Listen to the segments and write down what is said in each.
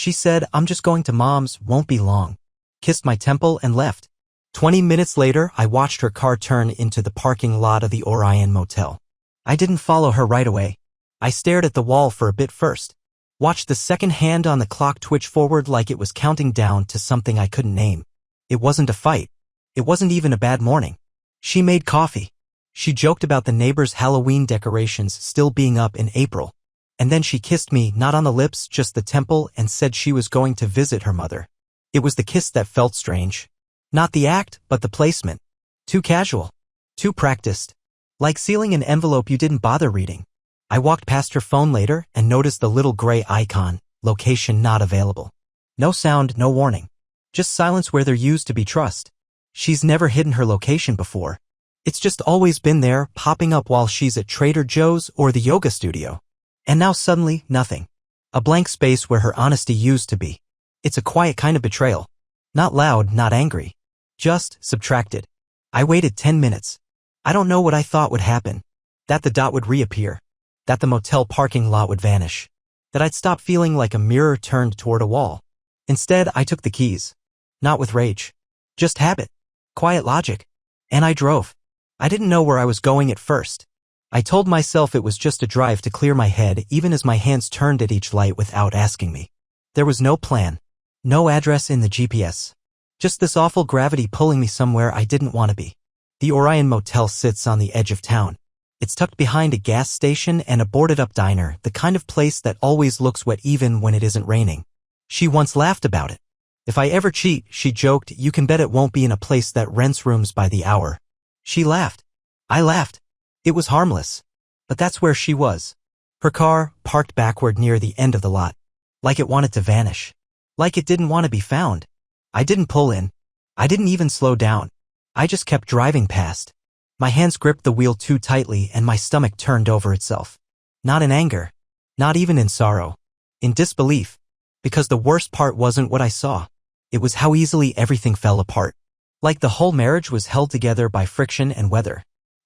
She said, "I'm just going to mom's, won't be long." Kissed my temple and left. 20 minutes later, I watched her car turn into the parking lot of the Orion Motel. I didn't follow her right away. I stared at the wall for a bit first. Watched the second hand on the clock twitch forward like it was counting down to something I couldn't name. It wasn't a fight. It wasn't even a bad morning. She made coffee. She joked about the neighbors' Halloween decorations still being up in April. And then she kissed me, not on the lips, just the temple, and said she was going to visit her mother. It was the kiss that felt strange. Not the act, but the placement. Too casual. Too practiced. Like sealing an envelope you didn't bother reading. I walked past her phone later and noticed the little gray icon, location not available. No sound, no warning. Just silence where there used to be trust. She's never hidden her location before. It's just always been there, popping up while she's at Trader Joe's or the yoga studio. And now suddenly, nothing. A blank space where her honesty used to be. It's a quiet kind of betrayal. Not loud, not angry. Just subtracted. I waited 10 minutes. I don't know what I thought would happen. That the dot would reappear. That the motel parking lot would vanish. That I'd stop feeling like a mirror turned toward a wall. Instead, I took the keys. Not with rage. Just habit. Quiet logic. And I drove. I didn't know where I was going at first. I told myself it was just a drive to clear my head even as my hands turned at each light without asking me. There was no plan. No address in the GPS. Just this awful gravity pulling me somewhere I didn't want to be. The Orion Motel sits on the edge of town. It's tucked behind a gas station and a boarded-up diner, the kind of place that always looks wet even when it isn't raining. She once laughed about it. If I ever cheat, she joked, you can bet it won't be in a place that rents rooms by the hour. She laughed. I laughed. It was harmless. But that's where she was. Her car, parked backward near the end of the lot. Like it wanted to vanish. Like it didn't want to be found. I didn't pull in. I didn't even slow down. I just kept driving past. My hands gripped the wheel too tightly and my stomach turned over itself. Not in anger. Not even in sorrow. In disbelief. Because the worst part wasn't what I saw. It was how easily everything fell apart. Like the whole marriage was held together by friction and weather.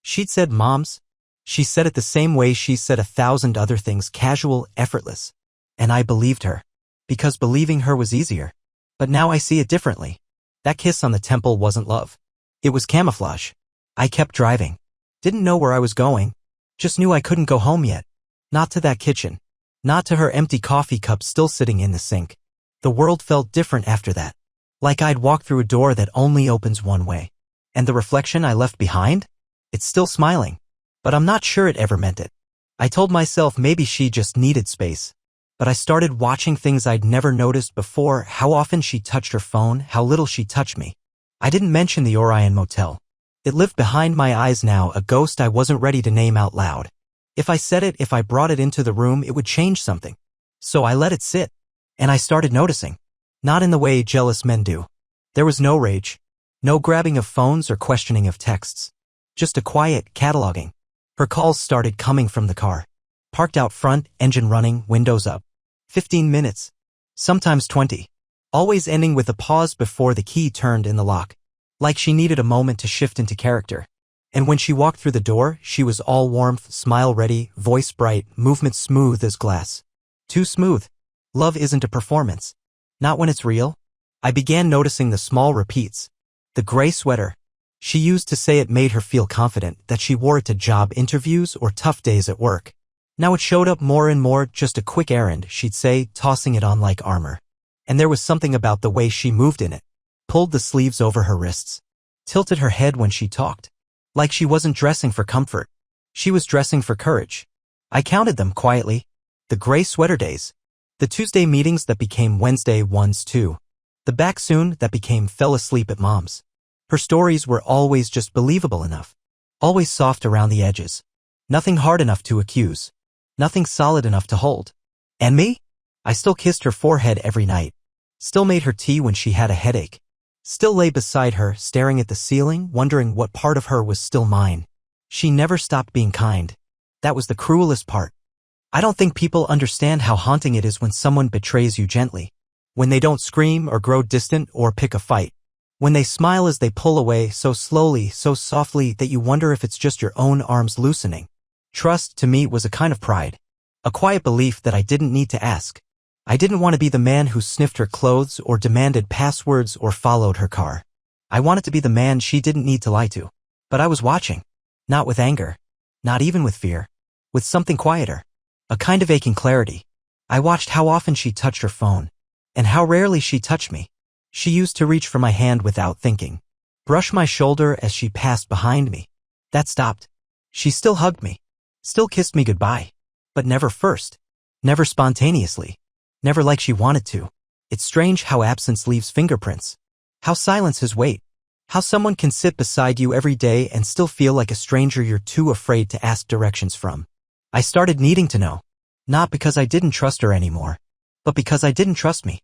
She'd said moms. She said it the same way she said 1,000 other things, casual, effortless. And I believed her. Because believing her was easier. But now I see it differently. That kiss on the temple wasn't love. It was camouflage. I kept driving. Didn't know where I was going. Just knew I couldn't go home yet. Not to that kitchen. Not to her empty coffee cup still sitting in the sink. The world felt different after that. Like I'd walked through a door that only opens one way. And the reflection I left behind? It's still smiling. But I'm not sure it ever meant it. I told myself maybe she just needed space. But I started watching things I'd never noticed before, how often she touched her phone, how little she touched me. I didn't mention the Orion Motel. It lived behind my eyes now, a ghost I wasn't ready to name out loud. If I said it, if I brought it into the room, it would change something. So I let it sit. And I started noticing. Not in the way jealous men do. There was no rage. No grabbing of phones or questioning of texts. Just a quiet cataloging. Her calls started coming from the car. Parked out front, engine running, windows up. 15 minutes. Sometimes 20. Always ending with a pause before the key turned in the lock. Like she needed a moment to shift into character. And when she walked through the door, she was all warmth, smile ready, voice bright, movement smooth as glass. Too smooth. Love isn't a performance. Not when it's real. I began noticing the small repeats. The gray sweater. She used to say it made her feel confident, that she wore it to job interviews or tough days at work. Now it showed up more and more, just a quick errand, she'd say, tossing it on like armor. And there was something about the way she moved in it. Pulled the sleeves over her wrists. Tilted her head when she talked. Like she wasn't dressing for comfort. She was dressing for courage. I counted them quietly. The gray sweater days. The Tuesday meetings that became Wednesday ones too. The back soon that became fell asleep at mom's. Her stories were always just believable enough. Always soft around the edges. Nothing hard enough to accuse. Nothing solid enough to hold. And me? I still kissed her forehead every night. Still made her tea when she had a headache. Still lay beside her, staring at the ceiling, wondering what part of her was still mine. She never stopped being kind. That was the cruelest part. I don't think people understand how haunting it is when someone betrays you gently. When they don't scream or grow distant or pick a fight. When they smile as they pull away so slowly, so softly that you wonder if it's just your own arms loosening. Trust, to me, was a kind of pride. A quiet belief that I didn't need to ask. I didn't want to be the man who sniffed her clothes or demanded passwords or followed her car. I wanted to be the man she didn't need to lie to. But I was watching. Not with anger. Not even with fear. With something quieter. A kind of aching clarity. I watched how often she touched her phone. And how rarely she touched me. She used to reach for my hand without thinking. Brush my shoulder as she passed behind me. That stopped. She still hugged me. Still kissed me goodbye. But never first. Never spontaneously. Never like she wanted to. It's strange how absence leaves fingerprints. How silence has weight. How someone can sit beside you every day and still feel like a stranger you're too afraid to ask directions from. I started needing to know. Not because I didn't trust her anymore. But because I didn't trust me.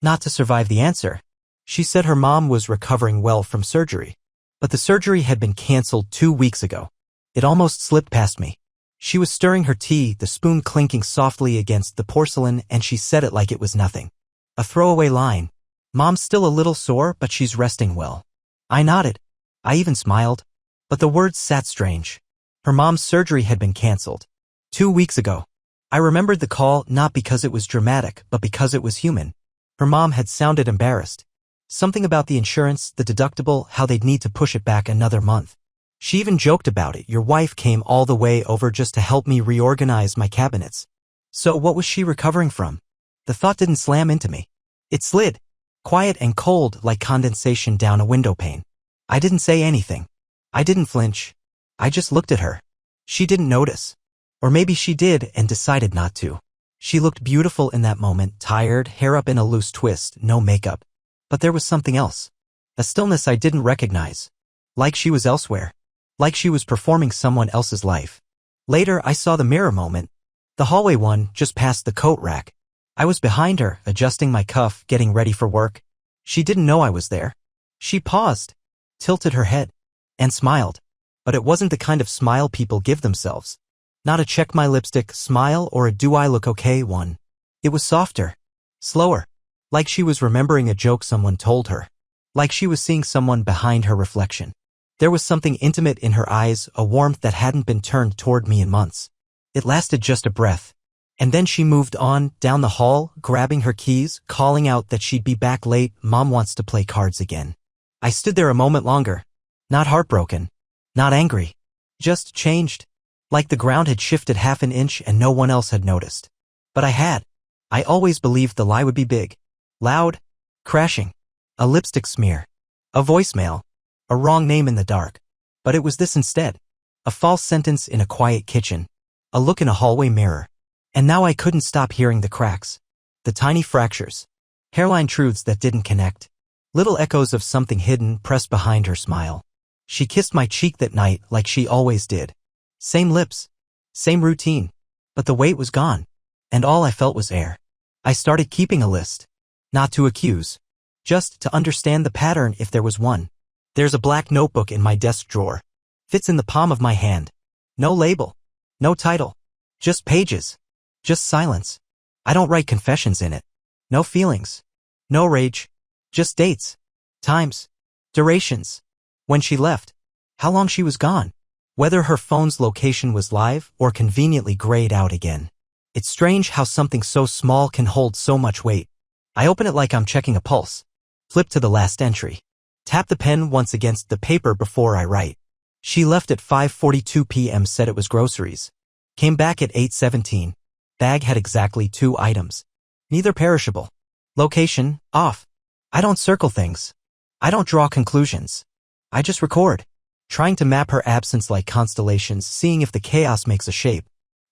Not to survive the answer. She said her mom was recovering well from surgery. But the surgery had been canceled 2 weeks ago. It almost slipped past me. She was stirring her tea, the spoon clinking softly against the porcelain, and she said it like it was nothing. A throwaway line. Mom's still a little sore, but she's resting well. I nodded. I even smiled. But the words sat strange. Her mom's surgery had been canceled. 2 weeks ago. I remembered the call not because it was dramatic, but because it was human. Her mom had sounded embarrassed. Something about the insurance, the deductible, how they'd need to push it back another month. She even joked about it. Your wife came all the way over just to help me reorganize my cabinets. So what was she recovering from? The thought didn't slam into me. It slid. Quiet and cold like condensation down a window pane. I didn't say anything. I didn't flinch. I just looked at her. She didn't notice. Or maybe she did and decided not to. She looked beautiful in that moment, tired, hair up in a loose twist, no makeup. But there was something else. A stillness I didn't recognize. Like she was elsewhere. Like she was performing someone else's life. Later, I saw the mirror moment. The hallway one, just past the coat rack. I was behind her, adjusting my cuff, getting ready for work. She didn't know I was there. She paused, tilted her head, and smiled. But it wasn't the kind of smile people give themselves. Not a check my lipstick smile or a do I look okay one. It was softer. Slower. Like she was remembering a joke someone told her. Like she was seeing someone behind her reflection. There was something intimate in her eyes, a warmth that hadn't been turned toward me in months. It lasted just a breath. And then she moved on, down the hall, grabbing her keys, calling out that she'd be back late. Mom wants to play cards again. I stood there a moment longer. Not heartbroken. Not angry. Just changed. Like the ground had shifted half an inch and no one else had noticed. But I had. I always believed the lie would be big. Loud. Crashing. A lipstick smear. A voicemail. A wrong name in the dark. But it was this instead. A false sentence in a quiet kitchen. A look in a hallway mirror. And now I couldn't stop hearing the cracks. The tiny fractures. Hairline truths that didn't connect. Little echoes of something hidden pressed behind her smile. She kissed my cheek that night like she always did. Same lips. Same routine. But the weight was gone. And all I felt was air. I started keeping a list. Not to accuse. Just to understand the pattern if there was one. There's a black notebook in my desk drawer. Fits in the palm of my hand. No label. No title. Just pages. Just silence. I don't write confessions in it. No feelings. No rage. Just dates. Times. Durations. When she left. How long she was gone. Whether her phone's location was live or conveniently grayed out again. It's strange how something so small can hold so much weight. I open it like I'm checking a pulse. Flip to the last entry. Tap the pen once against the paper before I write. She left at 5:42 p.m. said it was groceries. Came back at 8:17. Bag had exactly 2 items. Neither perishable. Location, off. I don't circle things. I don't draw conclusions. I just record. Trying to map her absence like constellations, seeing if the chaos makes a shape.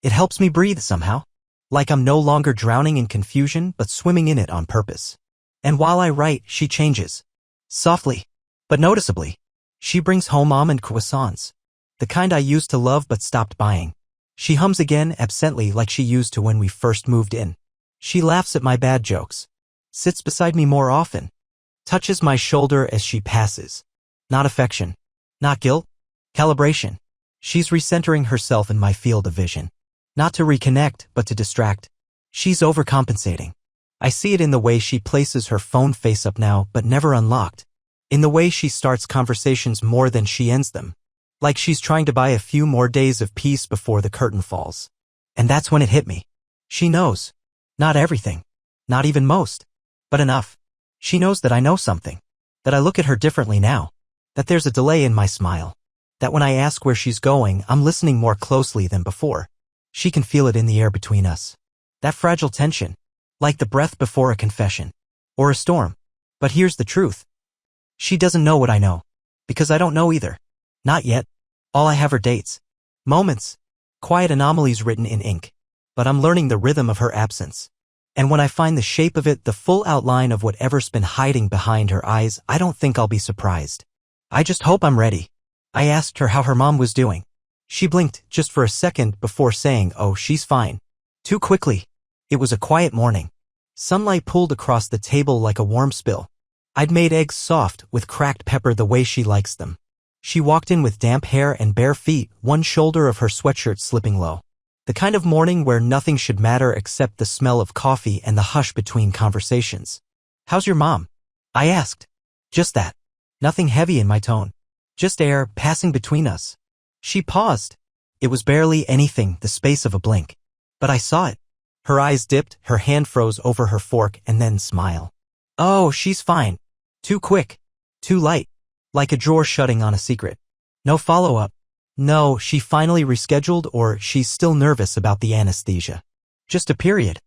It helps me breathe somehow. Like I'm no longer drowning in confusion, but swimming in it on purpose. And while I write, she changes. Softly. But noticeably. She brings home almond croissants. The kind I used to love but stopped buying. She hums again absently like she used to when we first moved in. She laughs at my bad jokes. Sits beside me more often. Touches my shoulder as she passes. Not affection. Not guilt. Calibration. She's recentering herself in my field of vision. Not to reconnect, but to distract. She's overcompensating. I see it in the way she places her phone face up now, but never unlocked. In the way she starts conversations more than she ends them. Like she's trying to buy a few more days of peace before the curtain falls. And that's when it hit me. She knows. Not everything. Not even most. But enough. She knows that I know something. That I look at her differently now. That there's a delay in my smile. That when I ask where she's going, I'm listening more closely than before. She can feel it in the air between us. That fragile tension. Like the breath before a confession. Or a storm. But here's the truth. She doesn't know what I know. Because I don't know either. Not yet. All I have are dates. Moments. Quiet anomalies written in ink. But I'm learning the rhythm of her absence. And when I find the shape of it, the full outline of whatever's been hiding behind her eyes, I don't think I'll be surprised. I just hope I'm ready. I asked her how her mom was doing. She blinked just for a second before saying, "Oh, she's fine." Too quickly. It was a quiet morning. Sunlight pulled across the table like a warm spill. I'd made eggs soft with cracked pepper the way she likes them. She walked in with damp hair and bare feet, one shoulder of her sweatshirt slipping low. The kind of morning where nothing should matter except the smell of coffee and the hush between conversations. "How's your mom?" I asked. Just that. Nothing heavy in my tone. Just air passing between us. She paused. It was barely anything, the space of a blink. But I saw it. Her eyes dipped, her hand froze over her fork, and then smile. "Oh, she's fine." Too quick. Too light. Like a drawer shutting on a secret. No follow-up. No, she finally rescheduled, or she's still nervous about the anesthesia. Just a period.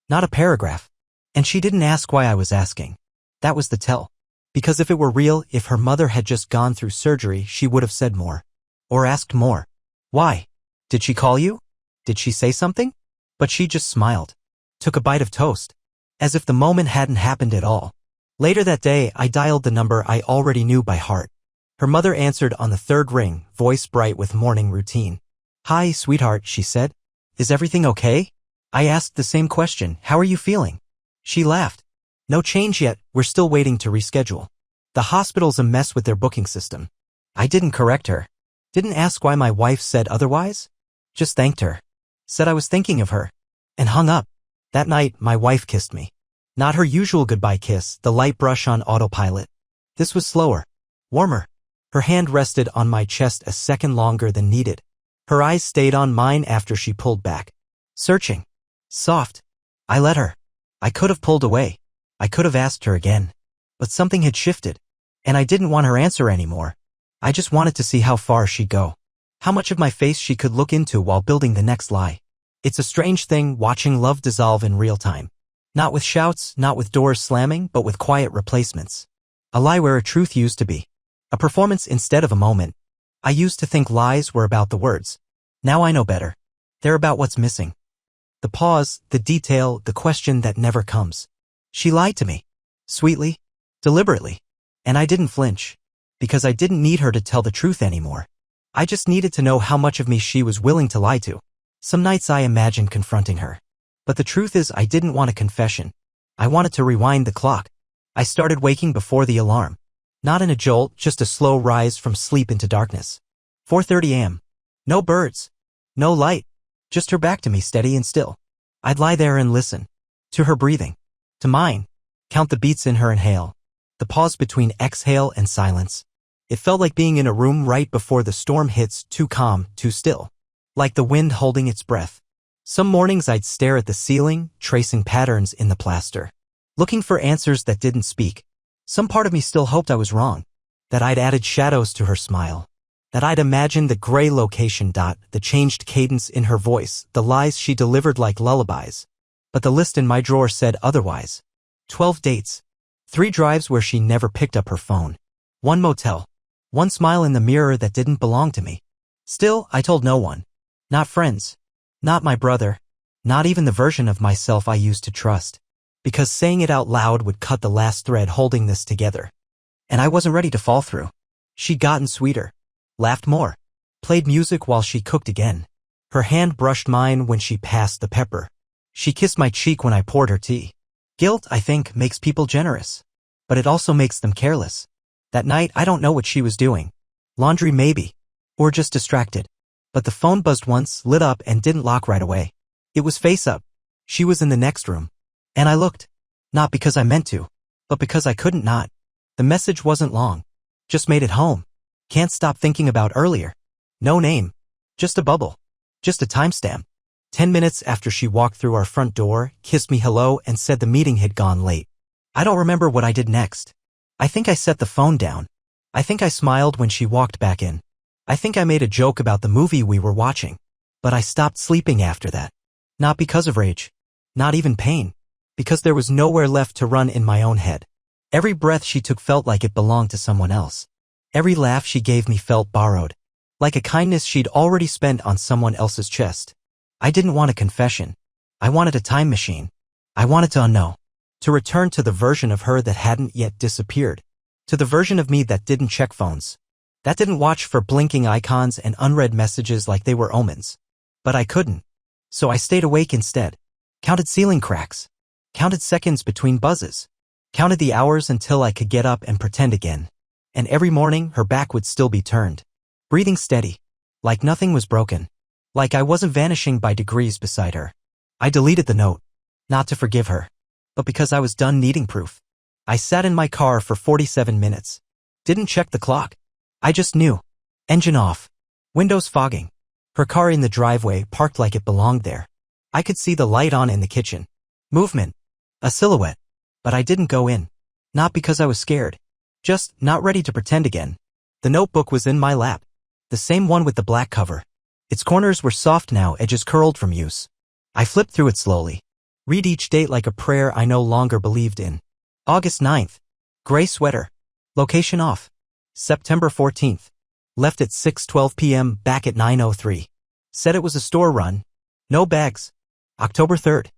Not a paragraph. And she didn't ask why I was asking. That was the tell. Because if it were real, if her mother had just gone through surgery, she would have said more. Or asked more. Why? Did she call you? Did she say something? But she just smiled. Took a bite of toast. As if the moment hadn't happened at all. Later that day, I dialed the number I already knew by heart. Her mother answered on the third ring, voice bright with morning routine. "Hi, sweetheart," she said. "Is everything okay?" I asked the same question, "How are you feeling?" She laughed. "No change yet, we're still waiting to reschedule. The hospital's a mess with their booking system." I didn't correct her. Didn't ask why my wife said otherwise. Just thanked her. Said I was thinking of her. And hung up. That night, my wife kissed me. Not her usual goodbye kiss, the light brush on autopilot. This was slower. Warmer. Her hand rested on my chest a second longer than needed. Her eyes stayed on mine after she pulled back. Searching. Soft. I let her. I could have pulled away. I could have asked her again. But something had shifted. And I didn't want her answer anymore. I just wanted to see how far she'd go. How much of my face she could look into while building the next lie. It's a strange thing watching love dissolve in real time. Not with shouts, not with doors slamming, but with quiet replacements. A lie where a truth used to be. A performance instead of a moment. I used to think lies were about the words. Now I know better. They're about what's missing. The pause, the detail, the question that never comes. She lied to me. Sweetly. Deliberately. And I didn't flinch. Because I didn't need her to tell the truth anymore. I just needed to know how much of me she was willing to lie to. Some nights I imagined confronting her. But the truth is I didn't want a confession. I wanted to rewind the clock. I started waking before the alarm. Not in a jolt, just a slow rise from sleep into darkness. 4:30 a.m. No birds. No light. Just her back to me, steady and still. I'd lie there and listen. To her breathing. To mine. Count the beats in her inhale. The pause between exhale and silence. It felt like being in a room right before the storm hits, too calm, too still. Like the wind holding its breath. Some mornings I'd stare at the ceiling, tracing patterns in the plaster. Looking for answers that didn't speak. Some part of me still hoped I was wrong. That I'd added shadows to her smile. That I'd imagined the gray location dot, the changed cadence in her voice, the lies she delivered like lullabies. But the list in my drawer said otherwise. 12 dates. 3 drives where she never picked up her phone. 1 motel. 1 smile in the mirror that didn't belong to me. Still, I told no one. Not friends. Not my brother. Not even the version of myself I used to trust. Because saying it out loud would cut the last thread holding this together. And I wasn't ready to fall through. She'd gotten sweeter. Laughed more. Played music while she cooked again. Her hand brushed mine when she passed the pepper. She kissed my cheek when I poured her tea. Guilt, I think, makes people generous. But it also makes them careless. That night, I don't know what she was doing. Laundry maybe. Or just distracted. But the phone buzzed once, lit up, and didn't lock right away. It was face up. She was in the next room. And I looked. Not because I meant to. But because I couldn't not. The message wasn't long. Just made it home. Can't stop thinking about earlier. No name. Just a bubble. Just a timestamp. 10 minutes after she walked through our front door, kissed me hello, and said the meeting had gone late. I don't remember what I did next. I think I set the phone down. I think I smiled when she walked back in. I think I made a joke about the movie we were watching. But I stopped sleeping after that. Not because of rage. Not even pain. Because there was nowhere left to run in my own head. Every breath she took felt like it belonged to someone else. Every laugh she gave me felt borrowed. Like a kindness she'd already spent on someone else's chest. I didn't want a confession. I wanted a time machine. I wanted to unknow. To return to the version of her that hadn't yet disappeared. To the version of me that didn't check phones. That didn't watch for blinking icons and unread messages like they were omens. But I couldn't. So I stayed awake instead. Counted ceiling cracks. Counted seconds between buzzes. Counted the hours until I could get up and pretend again. And every morning her back would still be turned. Breathing steady. Like nothing was broken. Like I wasn't vanishing by degrees beside her. I deleted the note. Not to forgive her. But because I was done needing proof. I sat in my car for 47 minutes. Didn't check the clock. I just knew. Engine off. Windows fogging. Her car in the driveway parked like it belonged there. I could see the light on in the kitchen. Movement. A silhouette. But I didn't go in. Not because I was scared. Just not ready to pretend again. The notebook was in my lap. The same one with the black cover. Its corners were soft now, edges curled from use. I flipped through it slowly. Read each date like a prayer I no longer believed in. August 9th. Gray sweater. Location off. September 14th. Left at 6:12 p.m., back at 9:03. Said it was a store run. No bags. October 3rd.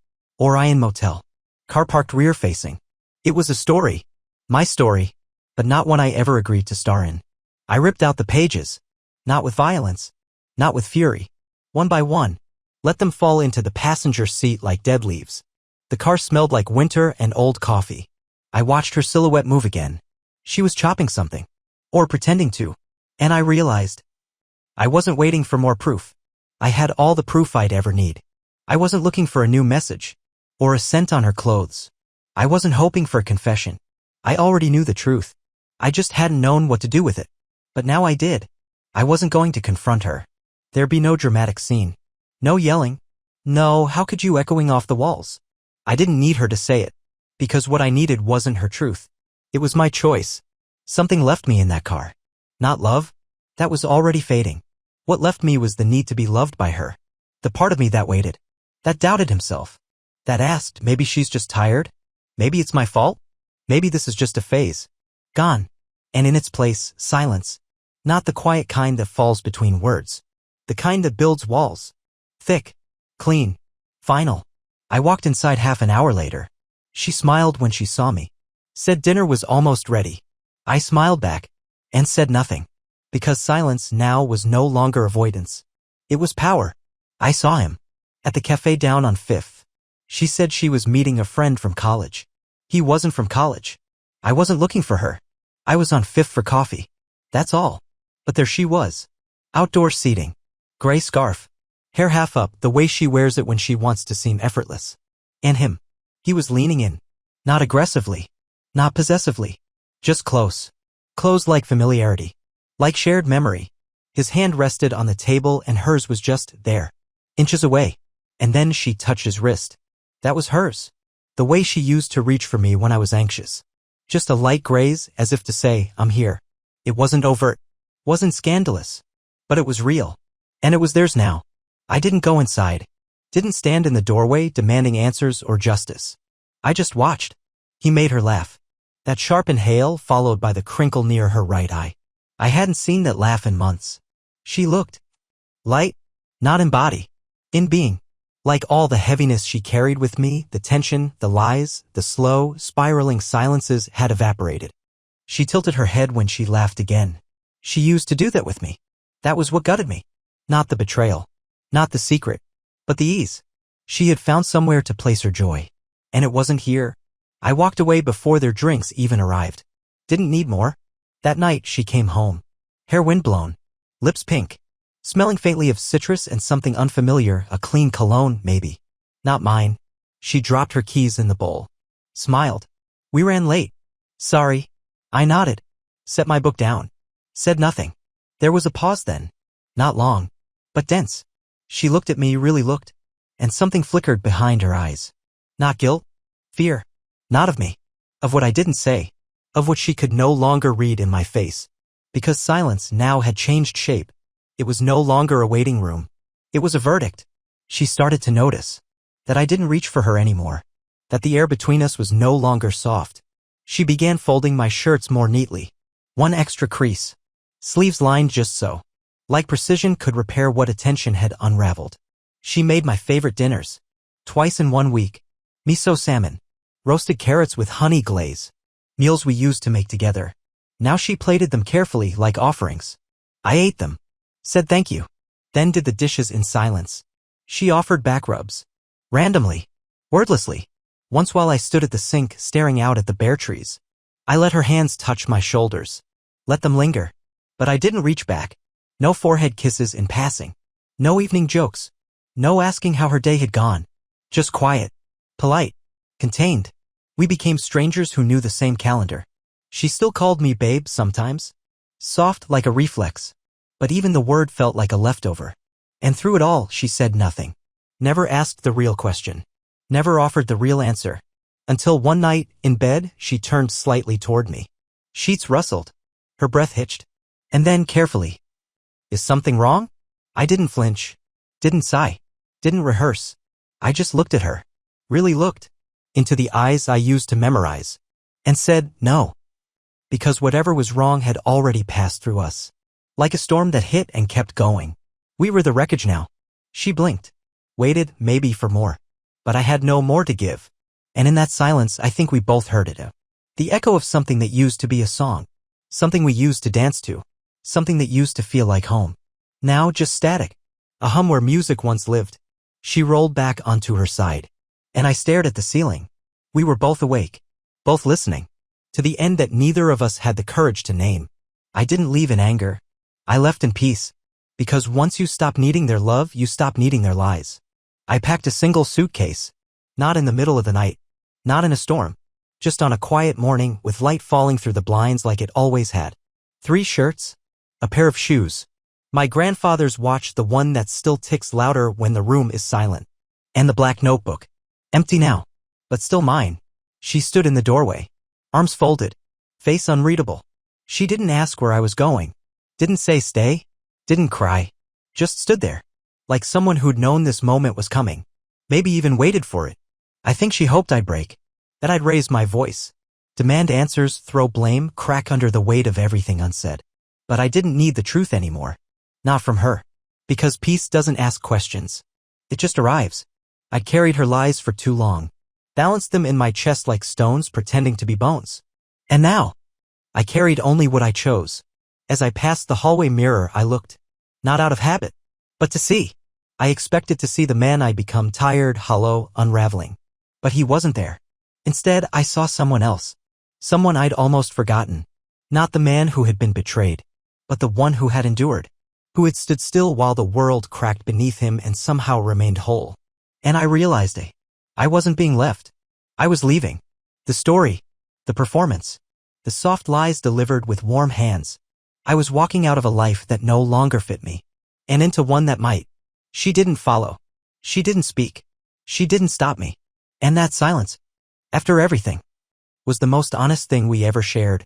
Orion Motel. Car parked rear facing. It was a story. My story. But not one I ever agreed to star in. I ripped out the pages. Not with violence. Not with fury. One by one. Let them fall into the passenger seat like dead leaves. The car smelled like winter and old coffee. I watched her silhouette move again. She was chopping something. Or pretending to. And I realized. I wasn't waiting for more proof. I had all the proof I'd ever need. I wasn't looking for a new message. Or a scent on her clothes. I wasn't hoping for a confession. I already knew the truth. I just hadn't known what to do with it. But now I did. I wasn't going to confront her. There'd be no dramatic scene. No yelling. No, how could you echoing off the walls? I didn't need her to say it. Because what I needed wasn't her truth. It was my choice. Something left me in that car. Not love. That was already fading. What left me was the need to be loved by her. The part of me that waited. That doubted himself. That asked, maybe she's just tired? Maybe it's my fault? Maybe this is just a phase. Gone. And in its place, silence. Not the quiet kind that falls between words. The kind that builds walls. Thick. Clean. Final. I walked inside half an hour later. She smiled when she saw me. Said dinner was almost ready. I smiled back. And said nothing. Because silence now was no longer avoidance. It was power. I saw him. At the cafe down on 5th. She said she was meeting a friend from college. He wasn't from college. I wasn't looking for her. I was on 5th for coffee. That's all. But there she was. Outdoor seating. Gray scarf. Hair half up, the way she wears it when she wants to seem effortless. And him. He was leaning in. Not aggressively. Not possessively. Just close. Close like familiarity. Like shared memory. His hand rested on the table and hers was just there. Inches away. And then she touched his wrist. That was hers. The way she used to reach for me when I was anxious. Just a light graze, as if to say, I'm here. It wasn't overt. Wasn't scandalous. But it was real. And it was theirs now. I didn't go inside. Didn't stand in the doorway demanding answers or justice. I just watched. He made her laugh. That sharp inhale followed by the crinkle near her right eye. I hadn't seen that laugh in months. She looked light, not in body, in being. Like all the heaviness she carried with me, the tension, the lies, the slow, spiraling silences had evaporated. She tilted her head when she laughed again. She used to do that with me. That was what gutted me. Not the betrayal. Not the secret. But the ease. She had found somewhere to place her joy. And it wasn't here. I walked away before their drinks even arrived. Didn't need more. That night she came home. Hair windblown. Lips pink. Smelling faintly of citrus and something unfamiliar, a clean cologne, maybe. Not mine. She dropped her keys in the bowl. Smiled. We ran late. Sorry. I nodded. Set my book down. Said nothing. There was a pause then. Not long. But dense. She looked at me, really looked. and something flickered behind her eyes. Not guilt, fear, not of me, of what I didn't say, of what she could no longer read in my face. Because silence now had changed shape. It was no longer a waiting room. It was a verdict. She started to notice that I didn't reach for her anymore, that the air between us was no longer soft. She began folding my shirts more neatly. One extra crease. Sleeves lined just so. Like precision could repair what attention had unraveled. She made my favorite dinners. Twice in 1 week. Miso salmon. Roasted carrots with honey glaze. Meals we used to make together. Now she plated them carefully like offerings. I ate them. Said thank you. Then did the dishes in silence. She offered back rubs. Randomly. Wordlessly. Once while I stood at the sink staring out at the bare trees. I let her hands touch my shoulders. Let them linger. But I didn't reach back. No forehead kisses in passing. No evening jokes. No asking how her day had gone. Just quiet. Polite. Contained. We became strangers who knew the same calendar. She still called me babe sometimes. Soft like a reflex. But even the word felt like a leftover. And through it all, she said nothing. Never asked the real question. Never offered the real answer. Until one night, in bed, she turned slightly toward me. Sheets rustled. Her breath hitched. And then, carefully. Is something wrong? I didn't flinch. Didn't sigh. Didn't rehearse. I just looked at her. Really looked. Into the eyes I used to memorize. And said, no. Because whatever was wrong had already passed through us. Like a storm that hit and kept going. We were the wreckage now. She blinked. Waited, maybe for more. But I had no more to give. And in that silence, I think we both heard it. The echo of something that used to be a song. Something we used to dance to. Something that used to feel like home. Now just static. A hum where music once lived. She rolled back onto her side. And I stared at the ceiling. We were both awake. Both listening. To the end that neither of us had the courage to name. I didn't leave in anger. I left in peace. Because once you stop needing their love, you stop needing their lies. I packed a single suitcase. Not in the middle of the night. Not in a storm. Just on a quiet morning with light falling through the blinds like it always had. 3 shirts. A pair of shoes. My grandfather's watch, the one that still ticks louder when the room is silent. And the black notebook. Empty now. But still mine. She stood in the doorway. Arms folded. Face unreadable. She didn't ask where I was going. Didn't say stay. Didn't cry. Just stood there. Like someone who'd known this moment was coming. Maybe even waited for it. I think she hoped I'd break. That I'd raise my voice. Demand answers, throw blame, crack under the weight of everything unsaid. But I didn't need the truth anymore. Not from her. Because peace doesn't ask questions. It just arrives. I'd carried her lies for too long. Balanced them in my chest like stones pretending to be bones. And now, I carried only what I chose. As I passed the hallway mirror, I looked. Not out of habit, but to see. I expected to see the man I'd become, tired, hollow, unraveling. But he wasn't there. Instead, I saw someone else. Someone I'd almost forgotten. Not the man who had been betrayed, but the one who had endured. Who had stood still while the world cracked beneath him and somehow remained whole. And I realized I wasn't being left. I was leaving. The story. The performance. The soft lies delivered with warm hands. I was walking out of a life that no longer fit me. And into one that might. She didn't follow. She didn't speak. She didn't stop me. And that silence, after everything, was the most honest thing we ever shared.